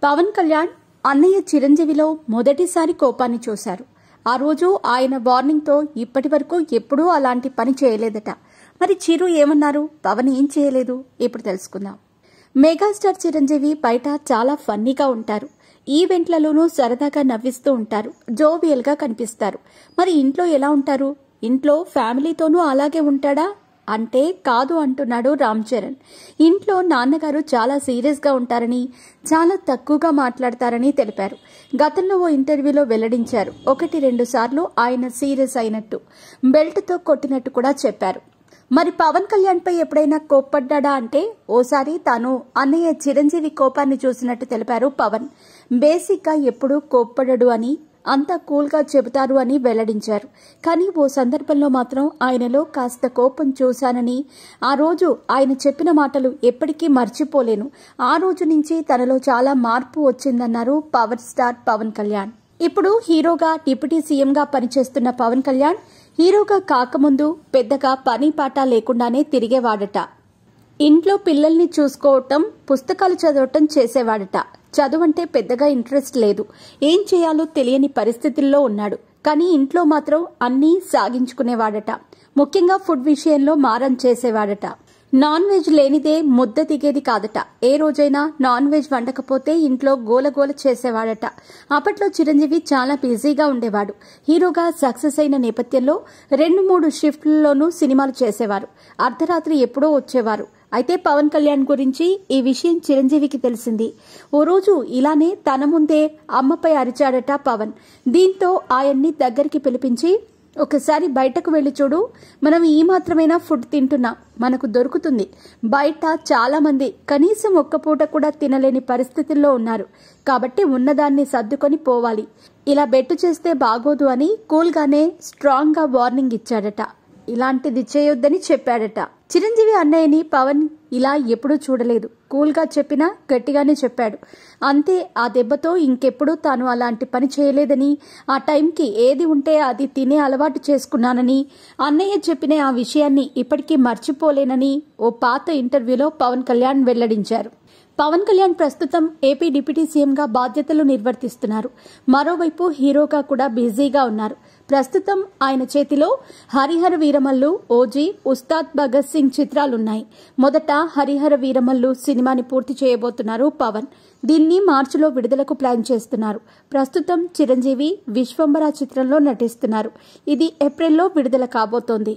పవన్ కళ్యాణ్ అన్నయ్య చిరంజీవిలో మొదటిసారి కోపాన్ని చూశారు. ఆ రోజు ఆయన వార్నింగ్తో ఇప్పటి వరకు ఎప్పుడూ అలాంటి పని చేయలేదట. మరి చిరు ఏమన్నారు, పవన్ ఏం చేయలేదు, ఇప్పుడు తెలుసుకుందాం. మెగాస్టార్ చిరంజీవి బయట చాలా ఫన్నీగా ఉంటారు. ఈవెంట్లలోనూ సరదాగా నవ్విస్తూ ఉంటారు, జోవియల్గా కనిపిస్తారు. మరి ఇంట్లో ఎలా ఉంటారు? ఇంట్లో ఫ్యామిలీతోనూ అలాగే ఉంటాడా అంటే కాదు అంటున్నాడు రామ్ చరణ్. ఇంట్లో నాన్నగారు చాలా సీరియస్గా ఉంటారని, చాలా తక్కువగా మాట్లాడతారని తెలిపారు. గతంలో ఓ ఇంటర్వ్యూలో వెల్లడించారు. 1-2 సార్లు ఆయన సీరియస్ అయినట్టు, బెల్ట్తో కొట్టినట్టు కూడా చెప్పారు. మరి పవన్ కళ్యాణ్ పై ఎప్పుడైనా కోప్పడ్డా అంటే ఓసారి తాను అన్నయ్య చిరంజీవి కోపాన్ని చూసినట్టు తెలిపారు పవన్. బేసిక్గా ఎప్పుడూ కోప్పడడు అని, అంతా కూల్గా చెబుతారు అని వెల్లడించారు. కానీ ఓ సందర్భంలో మాత్రం ఆయనలో కాస్త కోపం చూశానని, ఆ రోజు ఆయన చెప్పిన మాటలు ఎప్పటికీ మర్చిపోలేను, ఆ రోజు నుంచి తనలో చాలా మార్పు వచ్చిందన్నారు పవర్ స్టార్ పవన్ కళ్యాణ్. ఇప్పుడు హీరోగా, డిప్యూటీ సీఎంగా పనిచేస్తున్న పవన్ కళ్యాణ్ హీరోగా కాకముందు పెద్దగా పని పాట లేకుండానే తిరిగేవాడట. ఇంట్లో పిల్లల్ని చూసుకోవటం, పుస్తకాలు చదవటం చేసేవాడట. చదువంటే పెద్దగా ఇంట్రెస్ట్ లేదు, ఏం చేయాలో తెలియని పరిస్థితుల్లో ఉన్నాడు. కానీ ఇంట్లో మాత్రం అన్నీ సాగించుకునేవాడట. ముఖ్యంగా ఫుడ్ విషయంలో మారం చేసేవాడట. నాన్ వెజ్ లేనిదే ముద్ద దిగేది కాదట. ఏ రోజైనా నాన్ వెజ్ వండకపోతే ఇంట్లో గోలగోల చేసేవాడట. అప్పట్లో చిరంజీవి చాలా బిజీగా ఉండేవాడు. హీరోగా సక్సెస్ అయిన నేపథ్యంలో 2-3 షిఫ్ట్లలోనూ సినిమాలు చేసేవారు. అర్ధరాత్రి ఎప్పుడో వచ్చేవారు. అయితే పవన్ కళ్యాణ్ గురించి ఈ విషయం చిరంజీవికి తెలిసింది. ఓ రోజు ఇలానే తన ముందే అమ్మపై అరిచాడట పవన్. దీంతో ఆయన్ని దగ్గరికి పిలిపించి, ఒకసారి బయటకు వెళ్లి చూడు, మనం ఈ మాత్రమైనా ఫుడ్ తింటున్నాం, మనకు దొరుకుతుంది. బయట చాలా మంది కనీసం ఒక్క పూట కూడా తినలేని పరిస్థితుల్లో ఉన్నారు. కాబట్టి ఉన్నదాన్ని సర్దుకొని పోవాలి. ఇలా బెట్టు చేస్తే బాగోదు అని కూల్గానే స్ట్రాంగ్గా వార్నింగ్ ఇచ్చాడట. ఇలాంటిది చేయొద్దని చెప్పాడట. చిరంజీవి అన్నయ్యని పవన్ ఇలా ఎప్పుడూ చూడలేదు. కూల్గా చెప్పినా గట్టిగానే చెప్పాడు. అంతే, ఆ దెబ్బతో ఇంకెప్పుడు తాను అలాంటి పని చేయలేదని, ఆ టైంకి ఏది ఉంటే అది తినే అలవాటు చేసుకున్నానని, అన్నయ్య చెప్పిన ఆ విషయాన్ని ఇప్పటికీ మర్చిపోలేనని ఓ పాత ఇంటర్వ్యూలో పవన్ కళ్యాణ్ వెల్లడించారు. పవన్ కళ్యాణ్ ప్రస్తుతం ఏపీ డిప్యూటీ సీఎంగా బాధ్యతలు నిర్వర్తిస్తున్నారు. మరోవైపు హీరోగా కూడా బిజీగా ఉన్నారు. ప్రస్తుతం ఆయన చేతిలో హరిహర వీరమల్లు, ఓజీ, ఉస్తాద్ భగత్ సింగ్ చిత్రాలున్నాయి. మొదట హరిహర వీరమల్లు సినిమాని పూర్తి చేయబోతున్నారు పవన్. దీన్ని మార్చిలో విడుదలకు ప్లాన్ చేస్తున్నారు. ప్రస్తుతం చిరంజీవి విశ్వంబర చిత్రంలో నటిస్తున్నారు. ఇది ఏప్రిల్లో విడుదల కాబోతోంది.